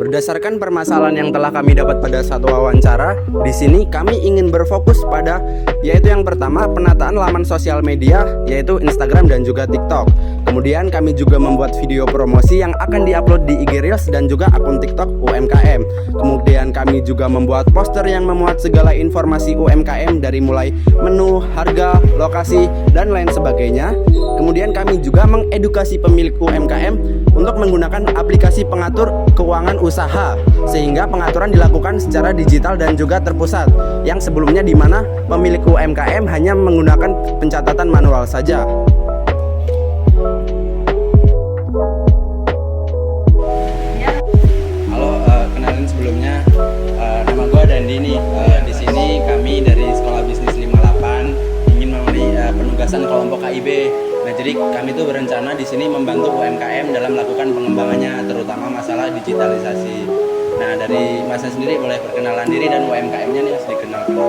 Berdasarkan permasalahan yang telah kami dapat pada satu wawancara, di sini kami ingin berfokus pada yaitu yang pertama penataan laman sosial media yaitu Instagram dan juga TikTok. Kemudian kami juga membuat video promosi yang akan diupload di IG Reels dan juga akun TikTok UMKM. Kemudian kami juga membuat poster yang memuat segala informasi UMKM dari mulai menu, harga, lokasi, dan lain sebagainya. Kemudian kami juga mengedukasi pemilik UMKM untuk menggunakan aplikasi pengatur keuangan usaha sehingga pengaturan dilakukan secara digital dan juga terpusat yang sebelumnya di mana pemilik UMKM hanya menggunakan pencatatan manual saja. Halo, kenalin sebelumnya nama gue Dandi nih. Di sini kami dari Sekolah Bisnis 58 ingin memberi penugasan kelompok KIB. Nah, jadi kami tuh berencana di sini membantu UMKM dalam melakukan pengembangannya, terutama masalah digitalisasi. Nah, dari Masnya sendiri boleh perkenalan diri dan UMKM-nya nih harus dikenalkan.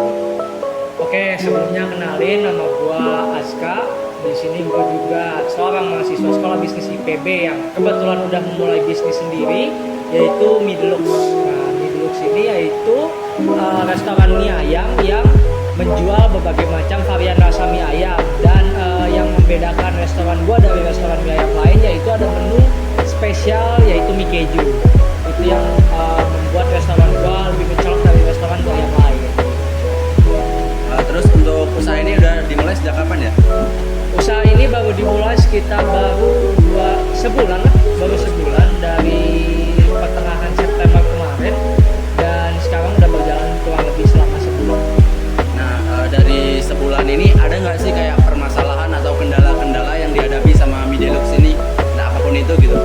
Oke, sebelumnya kenalin, nama gua Aska. Di sini gua juga seorang mahasiswa Sekolah Bisnis IPB yang kebetulan udah memulai bisnis sendiri, yaitu Midlux. Nah, Midlux ini yaitu restoran mie ayam yang menjual berbagai macam varian rasa mie ayam, dan yang membedakan restoran gua dari restoran mie ayam lain yaitu ada menu spesial yaitu mie keju. Itu yang membuat restoran gua lebih mencolok dari restoran gua yang lain. Terus untuk usaha ini udah dimulai sejak kapan ya? Usaha ini baru dimulai sekitar baru sebulan dari pertengahan September kemarin, dan sekarang udah berjalan kurang lebih selama sebulan. Nah, dari sebulan ini ada nggak sih kayak permasalahan atau kendala-kendala yang dihadapi sama Mie Deluxe ini? Nah, apapun itu gitu.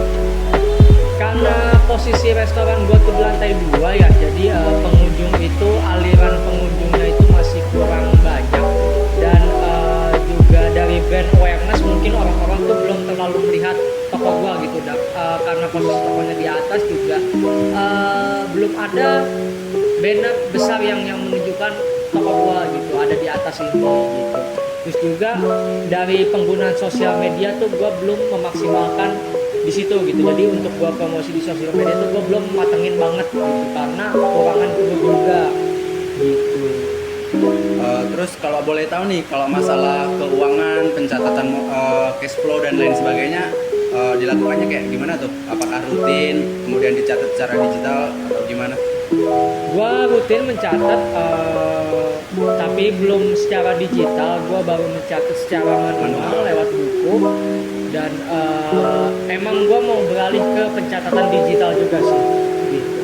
Karena posisi restoran gua tuh di lantai 2 ya, jadi pengunjung itu aliran pengunjungnya itu masih kurang banyak, dan juga dari brand awareness mungkin orang-orang tuh belum terlalu melihat toko gua gitu, karena posisi tokonya di atas juga belum ada banner besar yang menunjukkan toko gua gitu ada di atas ini gitu. Terus juga dari penggunaan sosial media tuh gua belum memaksimalkan di situ gitu. Jadi untuk gua promosi di sosial media tuh gua belum matengin banget gitu karena kekurangan gua juga gitu. Terus kalau boleh tahu nih, kalau masalah keuangan, pencatatan cash flow dan lain sebagainya dilakukannya kayak gimana tuh? Apakah rutin, kemudian dicatat secara digital atau gimana? Gua rutin mencatat, tapi belum secara digital. Gua baru mencatat secara manual lewat buku, dan emang gua mau beralih ke pencatatan digital juga sih. Gitu.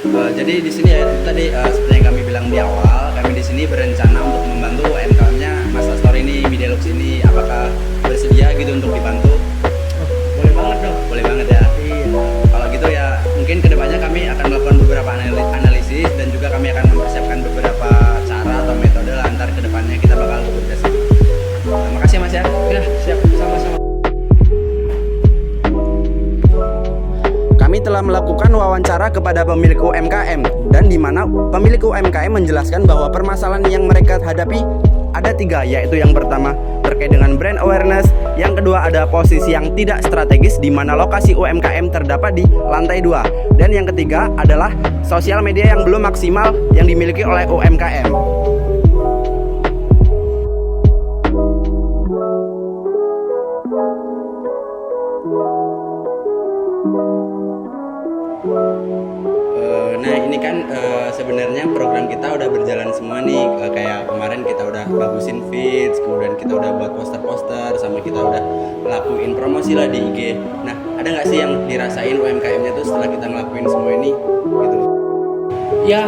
Jadi di sini ya tadi seperti yang kami bilang di awal, kami di sini berencana untuk membantu UMKM-nya Mas Astor ini, Mie Deluxe ini. Apakah bersedia gitu untuk dibantu? Boleh banget dong. Boleh banget ya. Iya. Kalau gitu ya mungkin kedepannya kami akan melakukan beberapa analisis dan juga kami akan mempersiapkan beberapa cara atau metode lantar kedepannya kita bakal bekerja sama. Terima kasih Mas ya. Ya, siap, sama-sama. Kami telah melakukan wawancara kepada pemilik UMKM, dan di mana pemilik UMKM menjelaskan bahwa permasalahan yang mereka hadapi ada 3, yaitu yang pertama terkait dengan brand awareness, yang kedua ada posisi yang tidak strategis di mana lokasi UMKM terdapat di lantai 2, dan yang ketiga adalah sosial media yang belum maksimal yang dimiliki oleh UMKM. Nah ini kan sebenarnya program kita udah berjalan semua nih, kayak kemarin kita udah bagusin feeds, kemudian kita udah buat poster-poster, sama kita udah ngelakuin promosi lah di IG. Nah ada nggak sih yang dirasain UMKM-nya tuh setelah kita ngelakuin semua ini gitu? Ya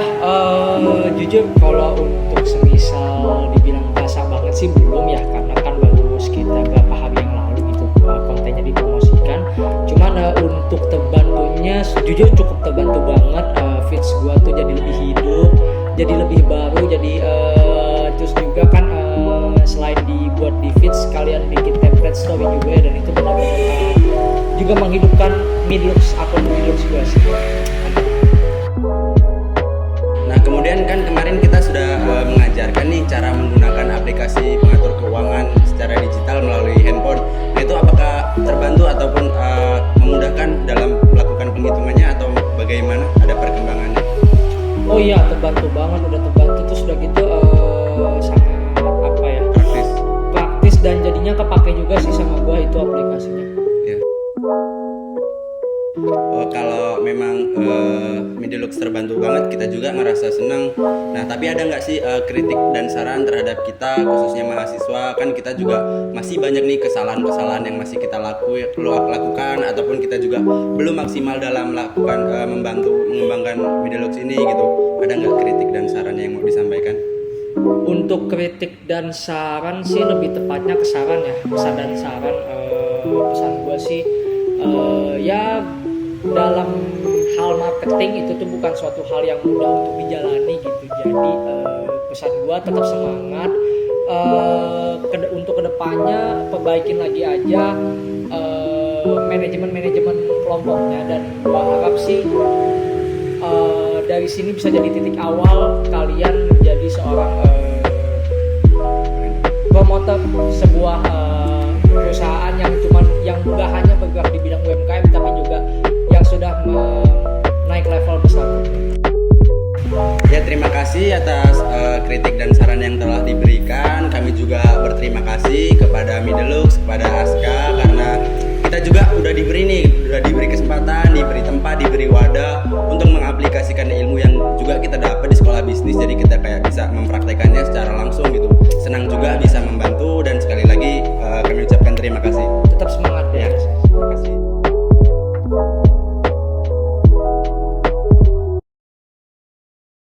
jujur kalau untuk semisal dibilang basah banget sih belum ya, karena kan baru sekitar berapa hari yang lalu gitu kontennya dipromosikan. Cuman untuk terbantunya jujur cukup terbantu banget, feeds gua tuh jadi lebih hidup, jadi lebih baru, jadi terus juga lihat story juga ya, dan itu benar-benar juga menghidupkan Midlux, akun Midlux gue sih. Nah, kemudian kan kemarin kita sudah mengajarkan nih cara menggunakan aplikasi pengatur keuangan secara digital melalui handphone. Nah, itu apakah terbantu ataupun memudahkan dalam melakukan penghitungannya atau bagaimana? Ada perkembangannya? Oh iya, terbantu banget, udah terbantu. Terus udah gitu sangat apa ya? Praktis dan jadinya kepake juga sih sama gua itu aplikasinya. Ya. Kalau memang Midlux terbantu banget, kita juga ngerasa senang. Nah, tapi ada nggak sih kritik dan saran terhadap kita, khususnya mahasiswa? Kan kita juga masih banyak nih kesalahan-kesalahan yang masih kita lakukan, ataupun kita juga belum maksimal dalam melakukan membantu mengembangkan Midlux ini gitu. Ada nggak kritik dan saran yang mau disampaikan? Untuk kritik dan saran sih lebih tepatnya ke saran ya, pesan dan saran. Pesan gua sih ya, dalam hal marketing itu tuh bukan suatu hal yang mudah untuk dijalani gitu. Jadi pesan gua tetap semangat, untuk kedepannya perbaikin lagi aja manajemen kelompoknya, dan gua harap sih dari sini bisa jadi titik awal kalian menjadi seorang promotor sebuah perusahaan yang nggak hanya bergerak di bidang UMKM, tapi juga yang sudah naik level besar. Ya, terima kasih atas kritik dan saran yang telah diberikan. Kami juga berterima kasih kepada Midlux, kepada Aska, karena kita juga udah diberi kesempatan, diberi tempat, diberi wadah untuk mengaplikasikan ilmu yang juga kita dapat di sekolah bisnis. Jadi kita kayak bisa mempraktekannya secara langsung gitu. Senang juga bisa membantu